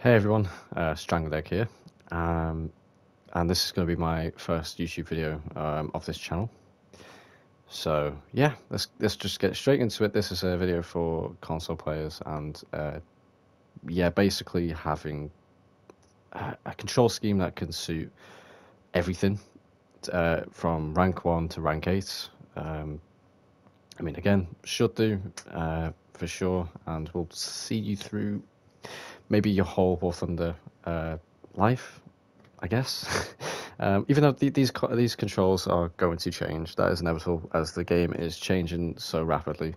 Hey everyone, Strangled Egg here, and this is going to be my first YouTube video of this channel. So yeah, let's just get straight into it. This is a video for console players, and yeah, basically having a control scheme that can suit everything, from rank 1 to rank 8. I mean, again, should do for sure, and we'll see you through maybe your whole War Thunder life, I guess. Even though these controls are going to change, that is inevitable as the game is changing so rapidly,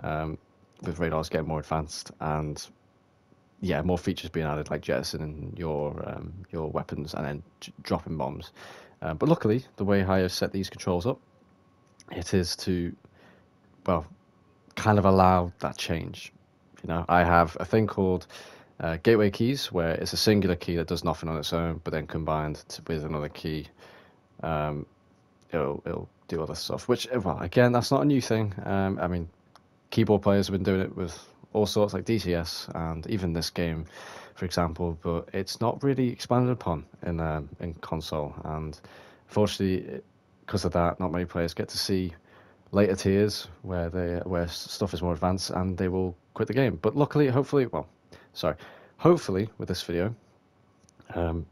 with radars getting more advanced and yeah, more features being added like jettisoning your weapons and then dropping bombs. But luckily, the way I have set these controls up, it is to, well, kind of allow that change. You know, I have a thing called gateway keys, where it's a singular key that does nothing on its own, but then combined with another key, um, it'll do other stuff. Which, well, again, that's not a new thing. I mean, keyboard players have been doing it with all sorts, like DTS and even this game, for example. But it's not really expanded upon in console, and fortunately, because of that, not many players get to see later tiers where stuff is more advanced, and they will quit the game. But luckily, hopefully, well, sorry, hopefully with this video,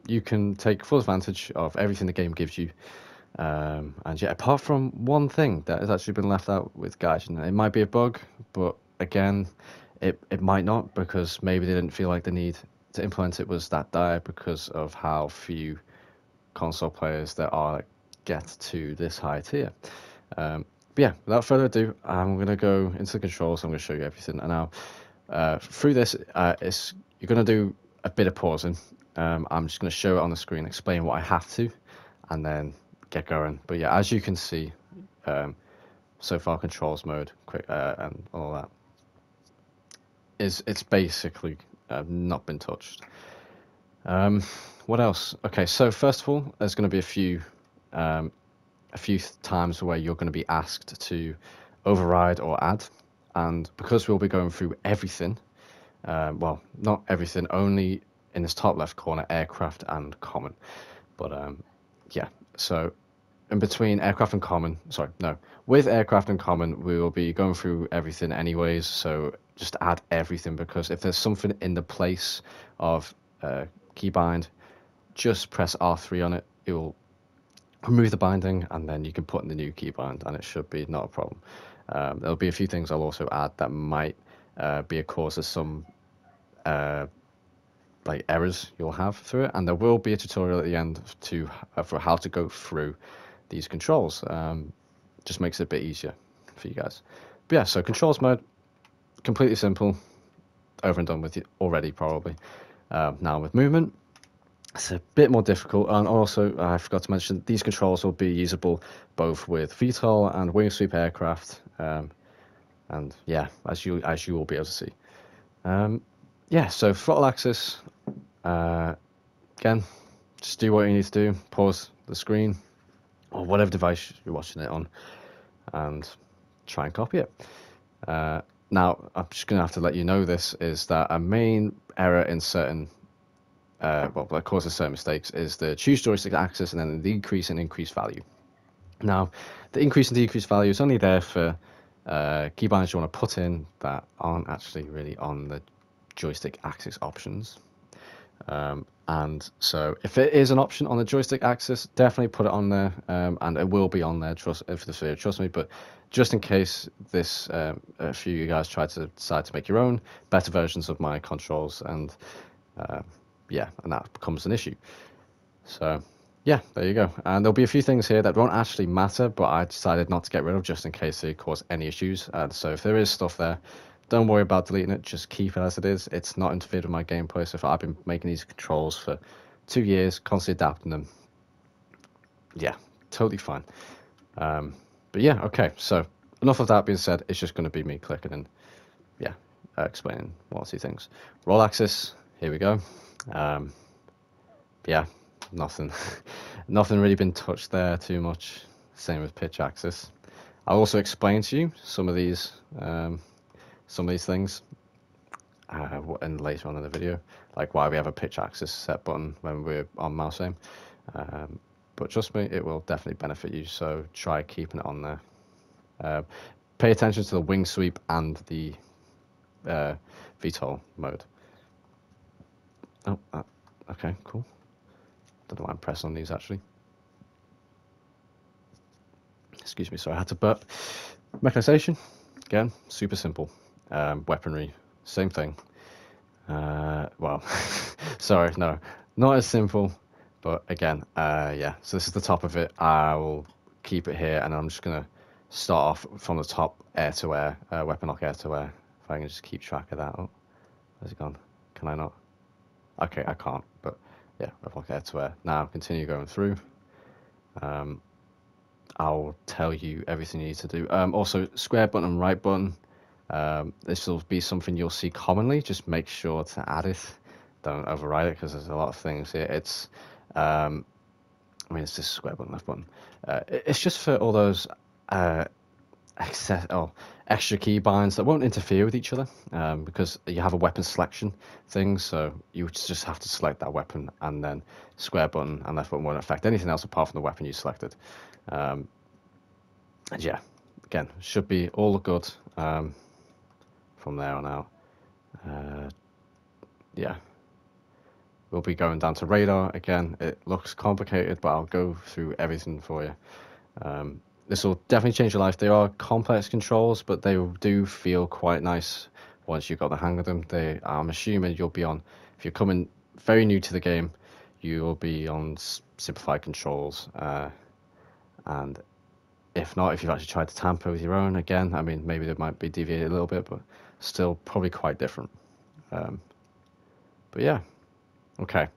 you can take full advantage of everything the game gives you. And yeah, apart from one thing that has actually been left out with Gaijin, it might be a bug, but again, it might not, because maybe they didn't feel like the need to implement it was that dire because of how few console players there are that get to this high tier. But yeah, without further ado, I'm going to go into the controls. I'm going to show you everything. And now, through this, you're going to do a bit of pausing. I'm just going to show it on the screen, explain what I have to, and then get going. But yeah, as you can see, so far controls mode, quick, and all that, it's basically not been touched. What else? Okay, so first of all, there's going to be a few times where you're going to be asked to override or add, and because we'll be going through everything, well, not everything, only in this top left corner, aircraft and common. But yeah, so in between aircraft and common, sorry, no, with aircraft and common, we will be going through everything anyways, so just add everything, because if there's something in the place of keybind, just press R3 on it, it will remove the binding, and then you can put in the new keybind, and it should be not a problem. There'll be a few things I'll also add that might be a cause of some like errors you'll have through it, and there will be a tutorial at the end for how to go through these controls. Just makes it a bit easier for you guys. But yeah, so controls mode, completely simple, over and done with it already probably. Now with movement, it's a bit more difficult, and also I forgot to mention these controls will be usable both with VTOL and wing sweep aircraft, and yeah, as you will be able to see. Yeah, so throttle axis, again, just do what you need to do. Pause the screen or whatever device you're watching it on, and try and copy it. Now, I'm just going to have to let you know this is that a main error in certain well, that causes certain mistakes is the choose joystick axis and then the decrease and increase value. Now, the increase and decrease value is only there for keybinds you want to put in that aren't actually really on the joystick axis options. And so if it is an option on the joystick axis, definitely put it on there, and it will be on there for this video, trust me. But just in case this a few of you guys try to decide to make your own better versions of my controls, and yeah, and that becomes an issue. So yeah, there you go. And there'll be a few things here that won't actually matter, but I decided not to get rid of just in case they cause any issues. And so if there is stuff there, don't worry about deleting it, just keep it as it is. It's not interfered with my gameplay, so if I've been making these controls for 2 years, constantly adapting them, yeah, totally fine. But yeah, okay, so enough of that being said, it's just going to be me clicking and yeah, explaining one or two things. Roll axis, here we go. Yeah, nothing nothing really been touched there too much. Same with pitch axis. I'll also explain to you some of these things and later on in the video, like why we have a pitch axis set button when we're on mouse aim. But trust me, it will definitely benefit you, so try keeping it on there. Pay attention to the wing sweep and the VTOL mode. Oh, okay, cool. Don't know why I'm pressing on these actually. Excuse me, sorry, I had to burp. Mechanization, again, super simple. Weaponry, same thing. Well, sorry, no, not as simple, but again, yeah, so this is the top of it. I will keep it here, and I'm just going to start off from the top, air to air, weapon lock air to air, if I can just keep track of that. Oh, where's it gone? Can I not? Okay, I can't, but yeah, weapon lock air to air. Now, continue going through. I'll tell you everything you need to do. Also, square button and right button. This will be something you'll see commonly. Just make sure to add it. Don't override it because there's a lot of things here. It's, I mean, it's just square button, left button. It's just for all those extra key binds that won't interfere with each other because you have a weapon selection thing. So you just have to select that weapon, and then square button and left button won't affect anything else apart from the weapon you selected. And yeah, again, should be all good from there on out. Yeah, we'll be going down to radar again. It looks complicated, but I'll go through everything for you. This will definitely change your life. They are complex controls, but they do feel quite nice once you've got the hang of them. I'm assuming you'll be on, if you're coming very new to the game, you'll be on simplified controls. And if not, if you've actually tried to tamper with your own, again, I mean, maybe they might be deviated a little bit, but still probably quite different. But yeah, okay.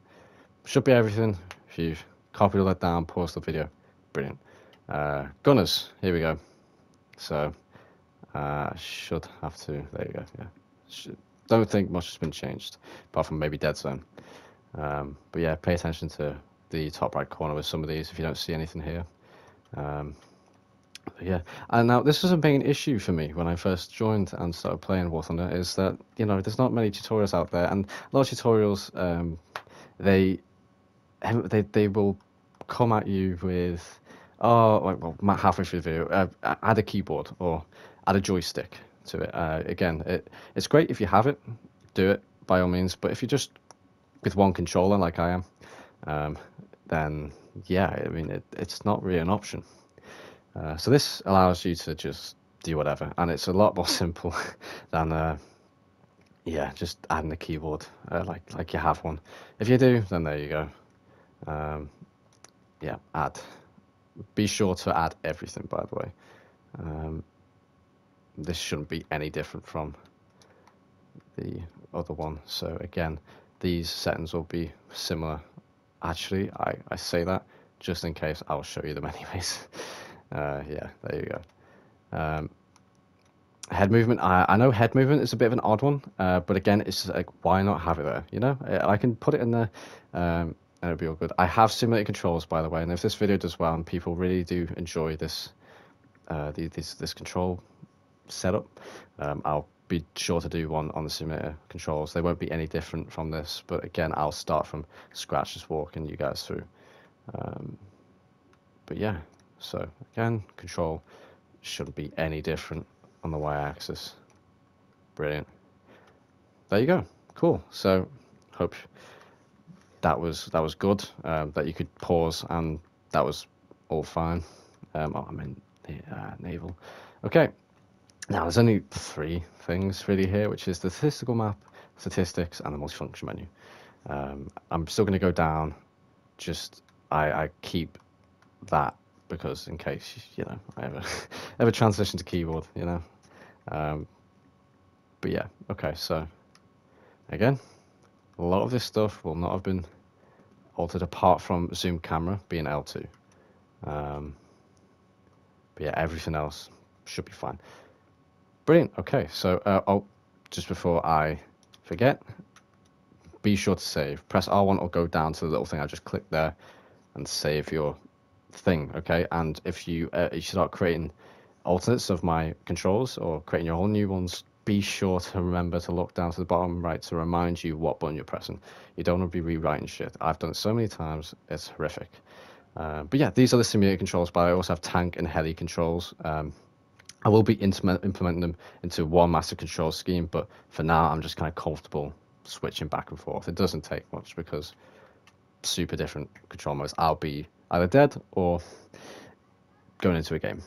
Should be everything. If you've copied all that down, pause the video. Brilliant. Gunners, here we go. So, should have to, there you go, yeah. Don't think much has been changed, apart from maybe dead zone. But yeah, pay attention to the top right corner with some of these if you don't see anything here. Yeah, and now this was a main issue for me when I first joined and started playing War Thunder, is that, you know, there's not many tutorials out there, and a lot of tutorials, they will come at you with, oh, like, well, halfway through the video, add a keyboard or add a joystick to it. Again, it's great if you have it, do it by all means, but if you're just with one controller like I am, then yeah, I mean, it's not really an option. So this allows you to just do whatever, and it's a lot more simple than yeah, just adding a keyboard like you have one. If you do, then there you go. Yeah, add. Be sure to add everything, by the way. This shouldn't be any different from the other one. So again, these settings will be similar. Actually, I say that just in case. I'll show you them anyways. Yeah, there you go. Head movement. I know head movement is a bit of an odd one, but again, it's like, why not have it there? You know, I can put it in there, and it'll be all good. I have simulated controls, by the way, and if this video does well and people really do enjoy this, this control setup, I'll be sure to do one on the simulator controls. They won't be any different from this, but again, I'll start from scratch, just walking you guys through. But yeah. So again, control shouldn't be any different on the y-axis. Brilliant. There you go. Cool. So hope that was good. That you could pause and that was all fine. Oh, I mean naval. Okay. Now there's only 3 things really here, which is the statistical map, statistics, and the multifunction menu. I'm still going to go down. Just I keep that, because in case, you know, I ever transition to keyboard, you know. But yeah, okay, so again, a lot of this stuff will not have been altered apart from zoom camera being L2. But yeah, everything else should be fine. Brilliant. Okay, so oh, just before I forget, be sure to save. Press R1 or go down to the little thing I just clicked there and save your thing. Okay, and if you start creating alternates of my controls or creating your whole new ones, be sure to remember to look down to the bottom right to remind you what button you're pressing. You don't want to be rewriting shit. I've done it so many times, it's horrific. But yeah, these are the simulator controls, but I also have tank and heli controls. I will be implementing them into one master control scheme, but for now I'm just kind of comfortable switching back and forth. It doesn't take much because super different control modes. I'll be either dead or going into a game,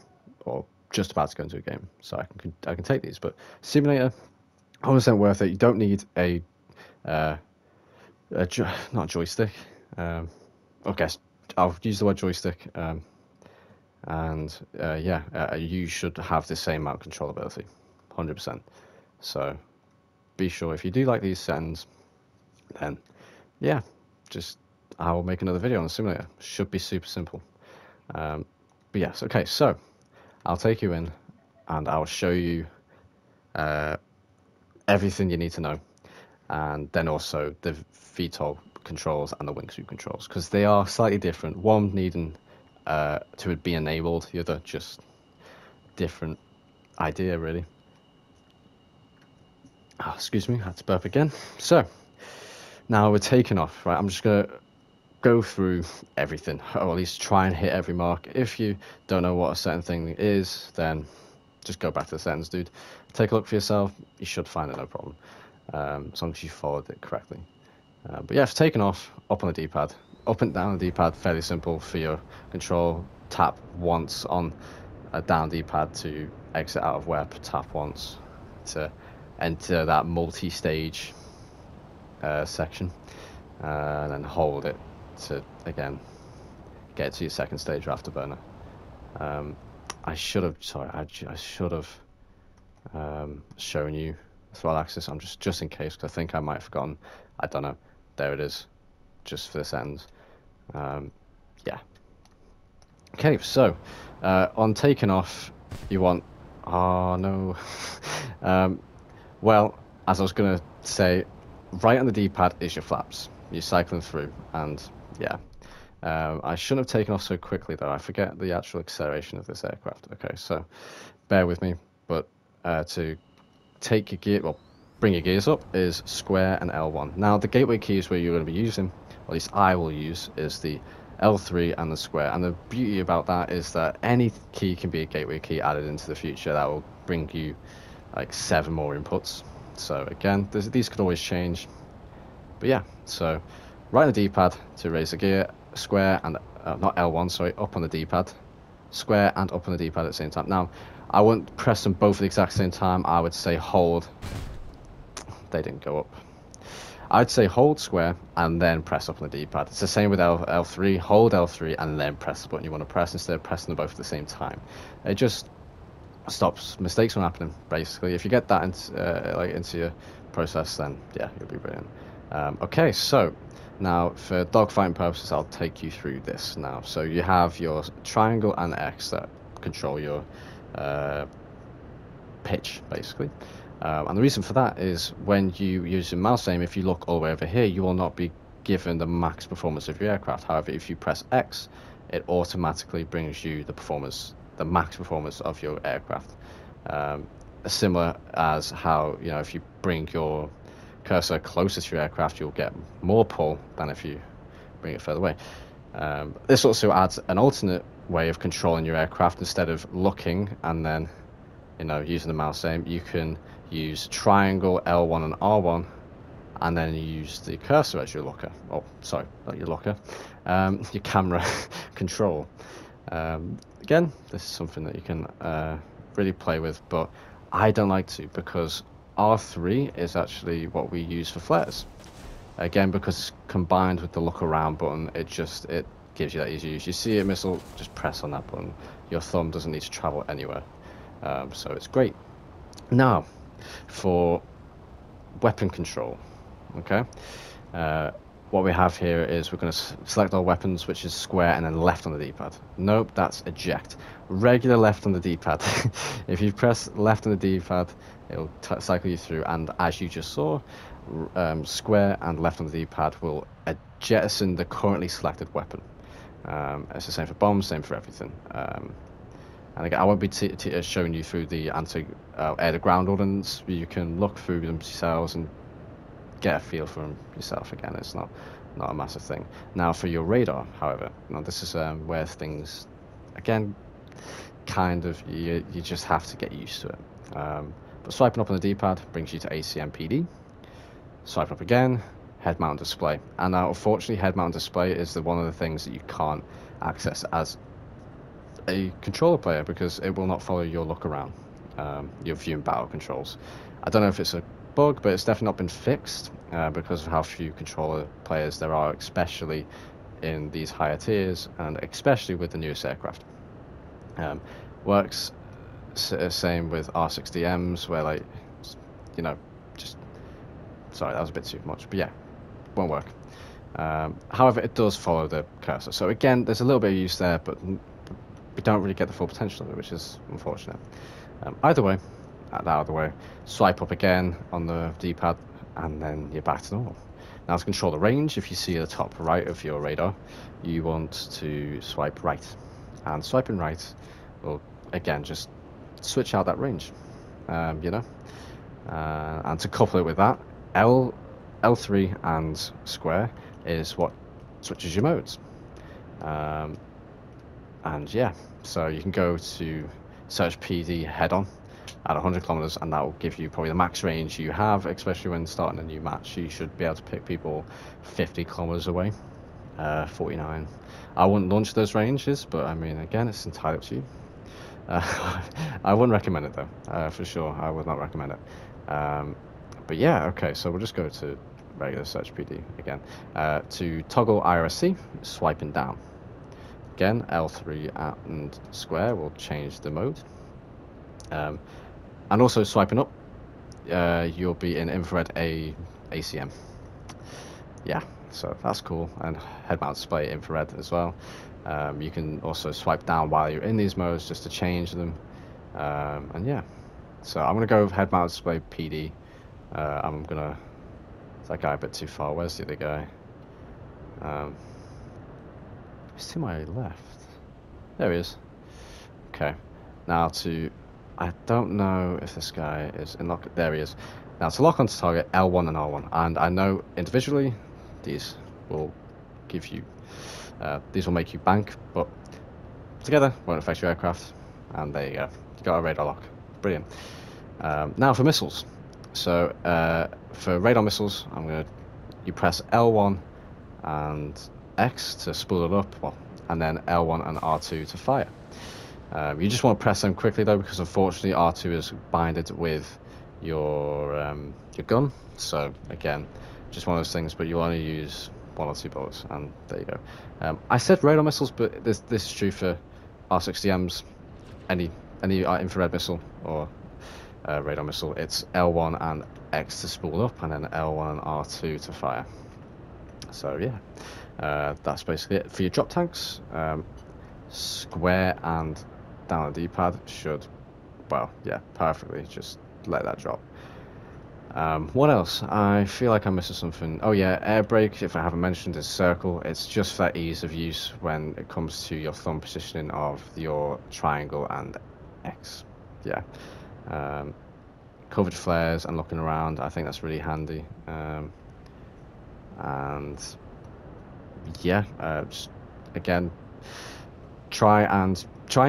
or just about to go into a game, so I can take these. But simulator, 100% worth it. You don't need not a joystick. I guess I'll use the word joystick. You should have the same amount of controllability, 100%. So be sure if you do like these settings, then yeah, just I will make another video on the simulator. Should be super simple. But yes, okay, so I'll take you in and I'll show you everything you need to know, and then also the VTOL controls and the wingsuit controls, because they are slightly different. One needing to be enabled, the other just different idea, really. Oh, excuse me, I had to burp again. So now we're taking off, right? I'm just gonna go through everything, or at least try and hit every mark. If you don't know what a certain thing is, then just go back to the settings, dude. Take a look for yourself. You should find it, no problem, as long as you followed it correctly. But yeah, it's taken off, up on the D-pad, up and down the D-pad, fairly simple for your control. Tap once on a down D-pad to exit out of web, tap once to enter that multi-stage section, and then hold it to, again, get to your second stage or afterburner. I should have shown you throttle axis. I'm just in case, because I think I might have forgotten. I don't know. There it is, just for this end. Yeah. Okay, so on taking off, you want. Oh no. Well, as I was gonna say, right on the D-pad is your flaps. You're cycling through, and yeah. I shouldn't have taken off so quickly, though. I forget the actual acceleration of this aircraft. Okay, so bear with me. But to take your gear, well, bring your gears up is square and L1. Now, the gateway keys where you're going to be using, or at least I will use, is the L3 and the square. And the beauty about that is that any key can be a gateway key added into the future. That will bring you like 7 more inputs. So again, these could always change. But yeah, so right on the D-pad to raise the gear, square and not L1, sorry, up on the D-pad, square and up on the D-pad at the same time. Now, I wouldn't press them both at the exact same time. I would say hold. They didn't go up. I'd say hold square and then press up on the D-pad. It's the same with L3. Hold L3 and then press the button you want to press instead of pressing them both at the same time. It just stops mistakes from happening, basically. If you get that into your process, then yeah, you'll be brilliant. Okay, so now for dogfighting purposes, I'll take you through this now. So you have your triangle and X that control your pitch, basically. And the reason for that is when you use your mouse aim, if you look all the way over here, you will not be given the max performance of your aircraft. However, if you press X, it automatically brings you the max performance of your aircraft. Similar as how, if you bring your cursor closer to your aircraft, you'll get more pull than if you bring it further away. This also adds an alternate way of controlling your aircraft. Instead of looking and then using the mouse aim, you can use triangle, L1 and R1, and then you use the cursor as your looker. Oh, sorry, not your looker, your camera control. Again, this is something that you can really play with, but I don't like to, because R3 is actually what we use for flares. Again, because it's combined with the look around button, it gives you that easy use. You see a missile, just press on that button. Your thumb doesn't need to travel anywhere. So it's great. Now, for weapon control, okay? What we have here is we're going to select our weapons, which is square and then left on the D-pad. Nope, that's eject. Regular left on the D-pad. If you press left on the D-pad, it'll cycle you through, and as you just saw, square and left on the D-pad will jettison the currently selected weapon. It's the same for bombs, same for everything. And again, I won't be showing you through the anti-air-to-ground ordnance. You can look through them yourselves and get a feel for them yourself. Again, it's not a massive thing. Now for your radar, however, now this is where things, again, kind of, you just have to get used to it. But swiping up on the D-pad brings you to ACM PD. Swiping up again, head mount display. And now unfortunately head mount display is one of the things that you can't access as a controller player because it will not follow your look around, your view and battle controls. I don't know if it's a bug, but it's definitely not been fixed because of how few controller players there are, especially in these higher tiers and especially with the newest aircraft. Works same with R6DMs where, like, you know, just sorry, that was a bit too much, but yeah, won't work. However, it does follow the cursor, so again there's a little bit of use there, but we don't really get the full potential of it, which is unfortunate. Either way, swipe up again on the D-pad and then you're back to normal. Now to control the range, if you see at the top right of your radar, you want to swipe right, and swiping right will again just switch out that range, you know. And to couple it with that, L3 and square is what switches your modes. And yeah, so you can go to search PD head-on at 100 kilometers, and that will give you probably the max range you have, especially when starting a new match. You should be able to pick people 50 kilometers away, 49. I wouldn't launch those ranges, but I mean, again, it's entirely up to you. I wouldn't recommend it though, for sure. I would not recommend it. But yeah, okay, so we'll just go to regular search PD again. To toggle IRSC, swiping down. Again, L3 and square will change the mode. And also swiping up, you'll be in infrared ACM. Yeah, so that's cool. And head mount display infrared as well. You can also swipe down while you're in these modes just to change them. And yeah, so I'm gonna go with head mount display PD. Is that guy a bit too far? Where's the other guy? He's to my left. There he is. Okay. Now I don't know if this guy is in lock. There he is. Now to lock onto target, L1 and R1. And I know individually these will give you, these will make you bank, but together won't affect your aircraft. And there you go. You got a radar lock. Brilliant. Now for missiles. So for radar missiles, you press L1 and X to spool it up, and then L1 and R2 to fire. You just want to press them quickly though, because unfortunately R2 is binded with your gun. So again, just one of those things, but you'll only use 1 or 2 bullets, and there you go. I said radar missiles, but this is true for R6DMs, any infrared missile or radar missile. It's L1 and X to spool up, and then L1 and R2 to fire. So yeah, that's basically it for your drop tanks. Square and down the D-pad should, well, yeah, perfectly just let that drop. What else? I feel like I'm missing something. Oh yeah, air brake, if I haven't mentioned, is circle. It's just for that ease of use when it comes to your thumb positioning of your triangle and X. Yeah. Covered flares and looking around, I think that's really handy. And yeah, just, again, try and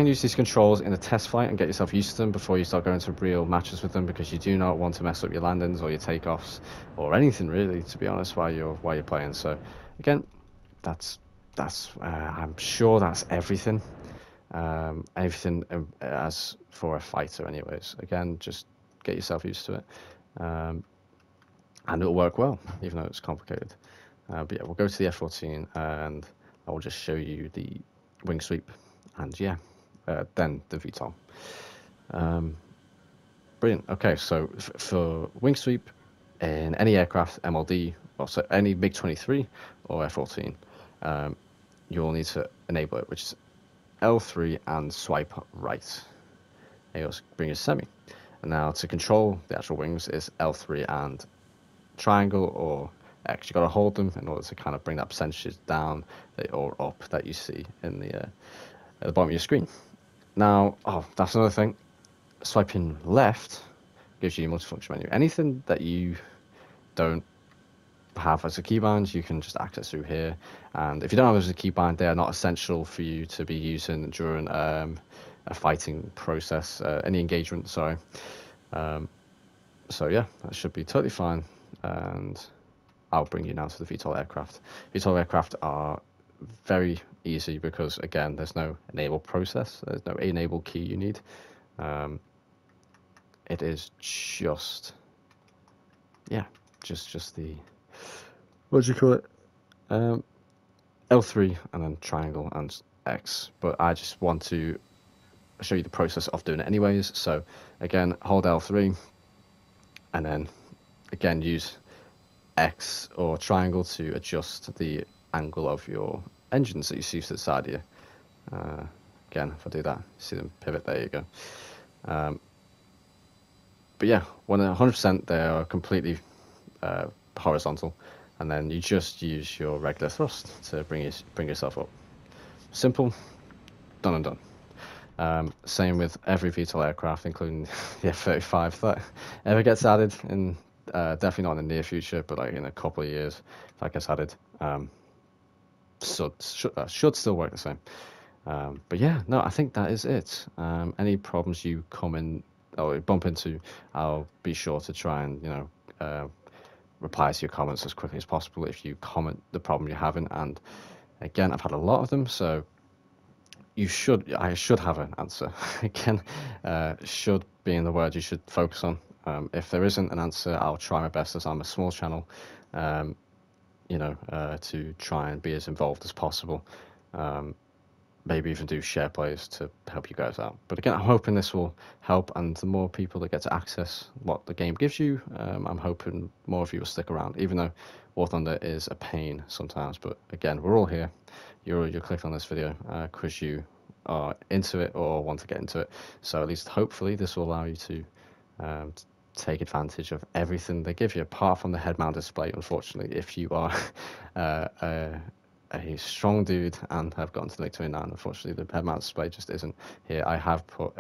use these controls in a test flight and get yourself used to them before you start going to real matches with them, because you do not want to mess up your landings or your takeoffs or anything really, to be honest, while you're playing. So again, that's I'm sure that's everything. Everything as for a fighter anyways. Again, just get yourself used to it, and it'll work well, even though it's complicated. But yeah, we'll go to the F-14 and I will just show you the wing sweep, and yeah, then the VTOL. Brilliant. Okay, so for wing sweep in any aircraft, MLD, or so any MiG-23 or F-14, you'll need to enable it, which is L3 and swipe right. And you'll bring your semi. And now to control the actual wings is L3 and triangle or X. You've got to hold them in order to kind of bring that percentage down or up that you see in the at the bottom of your screen. Now, oh, that's another thing. Swiping left gives you a multifunction menu. Anything that you don't have as a keybind, you can just access through here. And if you don't have as a keybind, they are not essential for you to be using during a fighting process, any engagement, sorry. So yeah, that should be totally fine. And I'll bring you now to the VTOL aircraft. VTOL aircraft are very easy because, again, there's no enable process. There's no enable key you need. It is just, yeah, just the, what do you call it? L3 and then triangle and X. But I just want to show you the process of doing it anyways. So again, hold L3 and then again use X or triangle to adjust the angle of your engines that you see to the side here. Again, if I do that, see them pivot, there you go. But yeah, 100% they are completely horizontal, and then you just use your regular thrust to bring yourself up. Simple, done and done. Same with every VTOL aircraft, including the F-35 that ever gets added in, definitely not in the near future, but like in a couple of years, if that gets added, should still work the same. But yeah, no, I think that is it. Any problems you bump into, I'll be sure to try and, reply to your comments as quickly as possible if you comment the problem you're having. And again, I've had a lot of them, so I should have an answer. Again, should being the word you should focus on. If there isn't an answer, I'll try my best, as I'm a small channel, to try and be as involved as possible. Maybe even do share plays to help you guys out. But again, I'm hoping this will help, and the more people that get to access what the game gives you, I'm hoping more of you will stick around, even though War Thunder is a pain sometimes. But again, we're all here. You're clicked on this video because you are into it or want to get into it. So at least hopefully this will allow you to take advantage of everything they give you, apart from the head mount display, unfortunately, if you are a strong dude and have gotten to Lake 29. Unfortunately, the head mount display just isn't here. I have put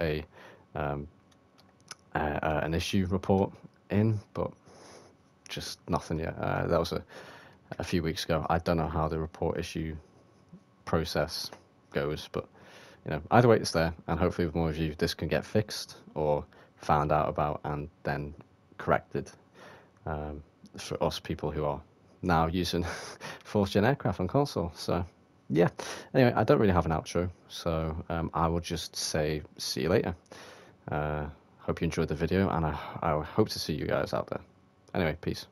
an issue report in, but just nothing yet. That was a few weeks ago. I don't know how the report issue process goes, but either way, it's there, and hopefully with more of you, this can get fixed or found out about and then corrected for us people who are now using 4th gen aircraft on console. So yeah, anyway, I don't really have an outro, so I will just say see you later. Hope you enjoyed the video, and I hope to see you guys out there. Anyway, peace.